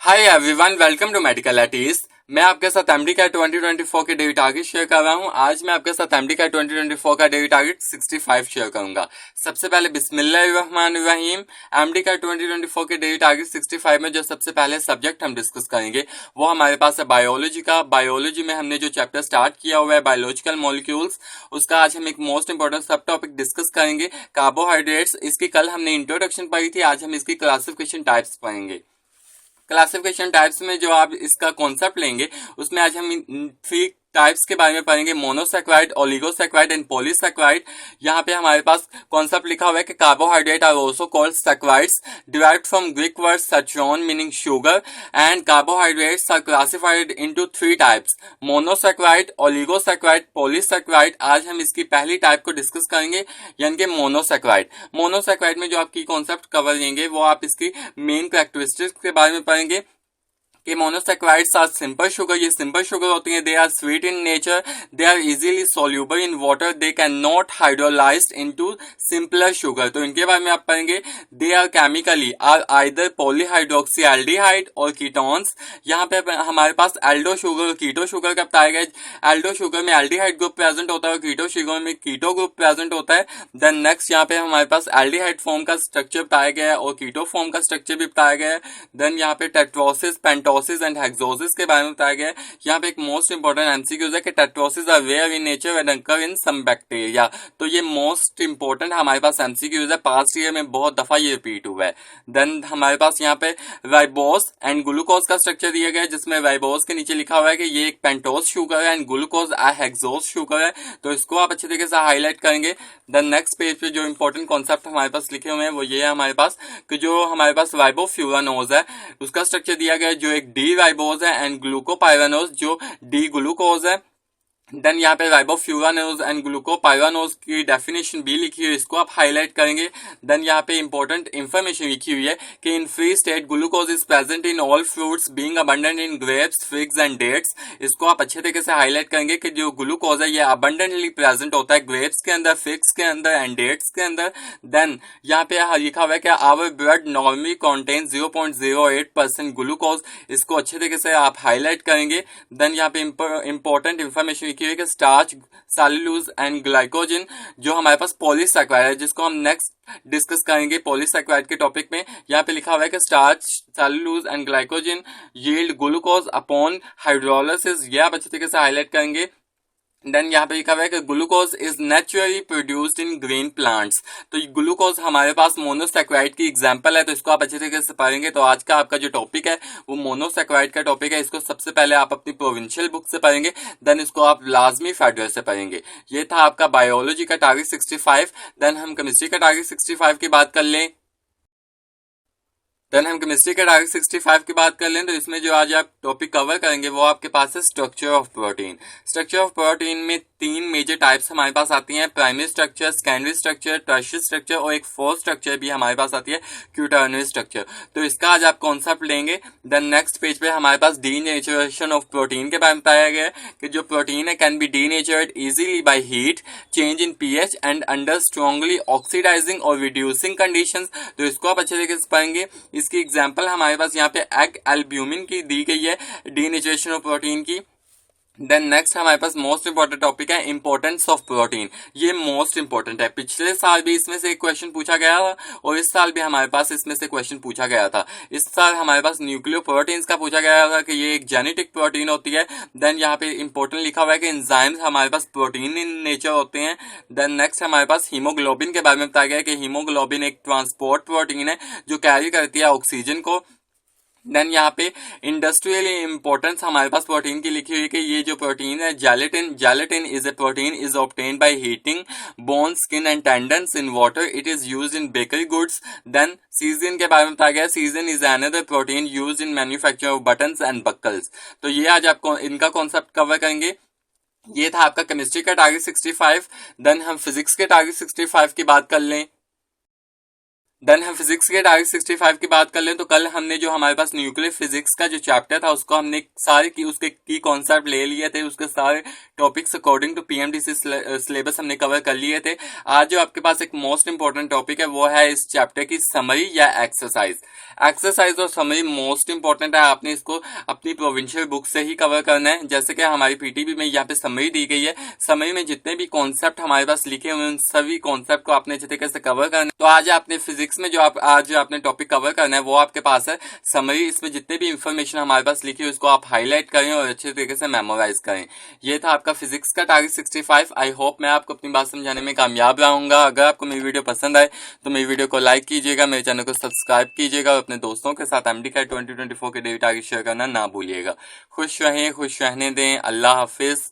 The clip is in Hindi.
Hi everyone, welcome to medical eighties. मैं आपके साथ एमडी का 2024 के डेली टारगेट शेयर कर रहा हूं। आज मैं आपके साथ एमडी का 2024 का डेली टारगेट 65 शेयर करूंगा। सबसे पहले बिस्मिल्लाहिर्रहमानिर्रहीम। एमडी का 2024 के डेली टारगेट 65 में जो सबसे पहले सब्जेक्ट हम डिस्कस करेंगे वो हमारे पास है बायोलॉजी का। बायोलॉजी में हमने जो चैप्टर स्टार्ट किया हुआ है बायोलॉजिकल मॉलिक्यूल्स, उसका आज हम एक मोस्ट इंपॉर्टेंट सब टॉपिक डिस्कस करेंगे, कार्बोहाइड्रेट्स। इसकी कल हमने इंट्रोडक्शन पढ़ी थी, आज हम इसकी क्लासिफिकेशन टाइप्स पढ़ेंगे। क्लासिफिकेशन टाइप्स में जो आप इसका कॉन्सेप्ट लेंगे उसमें आज हम थ्री टाइप्स के बारे में पढ़ेंगे, मोनोसैकेराइड, ओलिगोसैकेराइड एंड पॉलीसैकेराइड। यहाँ पे हमारे पास कॉन्सेप्ट लिखा हुआ है कि carbohydrate are also called saccharides derived from Greek word saccharon meaning sugar and carbohydrates are classified into three types, monosaccharide, oligosaccharide, polysaccharide. आज हम इसकी पहली टाइप को डिस्कस करेंगे यानी कि मोनोसैकेराइड। मोनोसैकेराइड में जो आपकी कॉन्सेप्ट कवर लेंगे वो आप इसकी मेन कैरेक्टरिस्टिक्स के बारे में पढ़ेंगे कि मोनोसैकेराइड्स आर सिंपल शुगर। ये सिंपल शुगर होती हैं, they are sweet in nature, they are easily soluble in water, they can not hydrolyzed into simpler sugar. तो इनके बारे में आप पढ़ेंगे। They are chemically are either polyhydroxy aldehyde और कीटोन्स। यहाँ पे हमारे पास एल्डो शुगर, कीटो शुगर का बताया गया। एल्डो शुगर में एल्डिहाइड ग्रुप प्रेजेंट होता है और कीटो शुगर में कीटो ग्रुप प्रेजेंट होता है। देन नेक्स्ट यहाँ पे हमारे पास एल्डिहाइड फॉर्म का स्ट्रक्चर बताया गया है और कीटो फॉर्म का स्ट्रक्चर भी बताया गया है। देन यहाँ पे टेट्रोसिस, पेंटोसिस एंड हेक्सोसिस के बारे में बताया गया है। यहाँ पे एक मोस्ट इंपोर्टेंट एमसीक्यूज है कि tetroses are rare in nature and occur in some bacteria. तो ये मोस्ट इंपोर्टेंट हमारे पास एमसीक्यूज है, पास्ट ईयर में बहुत दफा ये रिपीट हुआ है। देन हमारे पास यहाँ पे राइबोस एंड ग्लूकोज का स्ट्रक्चर दिया गया है, जिसमें राइबोस के नीचे लिखा हुआ है कि ये एक पेंटोस शुगर है एंड ग्लूकोज हेक्सोस शुगर है। तो इसको आप अच्छे तरीके से हाईलाइट करेंगे। देन नेक्स्ट पेज पे जो इंपॉर्टेंट कॉन्सेप्ट हमारे पास लिखे हुए हैं वो ये है हमारे पास कि जो हमारे पास राइबोफ्यूरानोज है उसका स्ट्रक्चर दिया गया है, जो एक डी राइबोज है एंड ग्लूकोपाइरानोज जो डी ग्लूकोज है। देन यहाँ पे राइबोफ्यूरानोज एंड ग्लूकोपाइरानोज की डेफिनेशन भी लिखी हुई है, इसको आप हाईलाइट करेंगे। देन यहाँ पे इंपॉर्टेंट इन्फॉर्मेशन लिखी हुई है कि in free state glucose is present in all fruits being abundant in grapes, figs and dates. इसको आप अच्छे तरीके से हाईलाइट करेंगे कि जो ग्लूकोज है ये अबंडेंटली प्रेजेंट होता है ग्रेप्स के अंदर, फिग्स के अंदर एंड डेट्स के अंदर। देन यहाँ पे लिखा हुआ है कि our blood normally contain 0.08% glucose. इसको अच्छे तरीके से आप हाईलाइट करेंगे। देन यहाँ पे important information starch, cellulose and glycogen जो हमारे पास पॉलीसैकेराइड है, जिसको हम नेक्स्ट डिस्कस करेंगे पॉलीसैकेराइड के टॉपिक में। यहाँ पे लिखा हुआ है कि starch, cellulose and glycogen yield glucose upon hydrolysis. ये आप अच्छे तरीके से हाईलाइट करेंगे। देन यहाँ पे लिखा हुआ है कि glucose is naturally produced in green plants. तो ग्लूकोज हमारे पास मोनोसैकेराइड की एग्जांपल है, तो इसको आप अच्छे तरीके से पढ़ेंगे। तो आज का आपका जो टॉपिक है वो मोनोसैकेराइड का टॉपिक है। इसको सबसे पहले आप अपनी प्रोविंशियल बुक से पढ़ेंगे, देन इसको आप लाजमी फेडरल से पढ़ेंगे। ये था आपका बायोलॉजी का टारगेट 65। देन हम केमिस्ट्री का टारगेट 65 की बात कर लें। देन हम केमिस्ट्री के टारगेट 65 की बात कर लें तो इसमें जो आज आप टॉपिक कवर करेंगे वो आपके पास है structure of protein. Structure of protein में तीन मेजर टाइप्स हमारे पास आती हैं, primary structure, secondary structure, tertiary structure और एक फोर्थ स्ट्रक्चर भी हमारे पास आती है, क्यूटर्नरी स्ट्रक्चर। तो इसका आज आप कॉन्सेप्ट लेंगे। देन नेक्स्ट पेज पे हमारे पास डीनेचरेशन ऑफ प्रोटीन के बारे में बताया गया है कि जो प्रोटीन है can be denatured easily by heat, change in pH and under strongly oxidizing और रिड्यूसिंग कंडीशंस। तो इसको आप अच्छे तरीके से पाएंगे। इसकी एग्जांपल हमारे पास यहाँ पे एग एल्ब्यूमिन की दी गई है डीनेचरेशन ऑफ प्रोटीन की। देन नेक्स्ट हमारे पास मोस्ट इंपॉर्टेंट टॉपिक है इंपॉर्टेंस ऑफ प्रोटीन। ये मोस्ट इंपॉर्टेंट है, पिछले साल भी इसमें से एक क्वेश्चन पूछा गया था और इस साल भी हमारे पास इसमें से क्वेश्चन पूछा गया था। इस साल हमारे पास न्यूक्लियोप्रोटीन्स का पूछा गया था कि ये एक जेनेटिक प्रोटीन होती है। देन यहाँ पे इंपॉर्टेंट लिखा हुआ है कि एंजाइम्स हमारे पास प्रोटीन इन नेचर होते हैं। देन नेक्स्ट हमारे पास हीमोग्लोबिन के बारे में बताया गया है कि हीमोग्लोबिन एक ट्रांसपोर्ट प्रोटीन है जो कैरी करती है ऑक्सीजन को। देन यहाँ पे इंडस्ट्रियल इंपॉर्टेंस हमारे पास प्रोटीन की लिखी हुई है कि ये जो प्रोटीन है gelatin, gelatin is a protein is obtained by heating bone, skin and tendons in water, it is used in bakery goods. Then casein के बारे में बताया गया, casein is another protein used in manufacture of buttons and buckles. तो ये आज आपको इनका कॉन्सेप्ट कवर करेंगे। ये था आपका केमिस्ट्री का टारगेट 65। देन हम फिजिक्स के टारगेट 65 की बात कर लें। देन हम फिजिक्स के टारगेट 65 की बात कर लें तो कल हमने जो हमारे पास न्यूक्लियर फिजिक्स का जो चैप्टर था उसको हमने सारे की उसके की कॉन्सेप्ट ले लिए थे, उसके सारे topics according to PMDC syllabus हमने कवर कर लिए थे। आज जो आपके पास एक मोस्ट इंपॉर्टेंट टॉपिक है वो है इस चैप्टर की समरी या एक्सरसाइज। एक्सरसाइज और समरी मोस्ट इंपॉर्टेंट है, आपने इसको अपनी प्रोविंशियल बुक से ही कवर करना है। जैसे कि हमारी पीटीबी में यहाँ पे समरी दी गई है, समरी में जितने भी कॉन्सेप्ट हमारे पास लिखे हुए हैं उन सभी कॉन्सेप्ट को आपने अच्छे तरीके से कवर करना है। तो आज आपने फिजिक्स में जो आज जो आपने टॉपिक कवर करना है वो आपके पास है समरी। इसमें जितने भी इंफॉर्मेशन हमारे पास लिखी है उसको आप हाईलाइट करें और अच्छे तरीके से मेमोराइज करें। ये था आपका फिजिक्स का टारगेट 65। आई होप मैं आपको अपनी बात समझाने में कामयाब रहूंगा। अगर आपको मेरी वीडियो पसंद आए तो मेरी वीडियो को लाइक कीजिएगा, मेरे चैनल को सब्सक्राइब कीजिएगा और अपने दोस्तों के साथ एमडी कैट 2024 के डेली टारगेट शेयर करना ना भूलिएगा। खुश रहें, खुश रहने दें। अल्लाह हाफिज।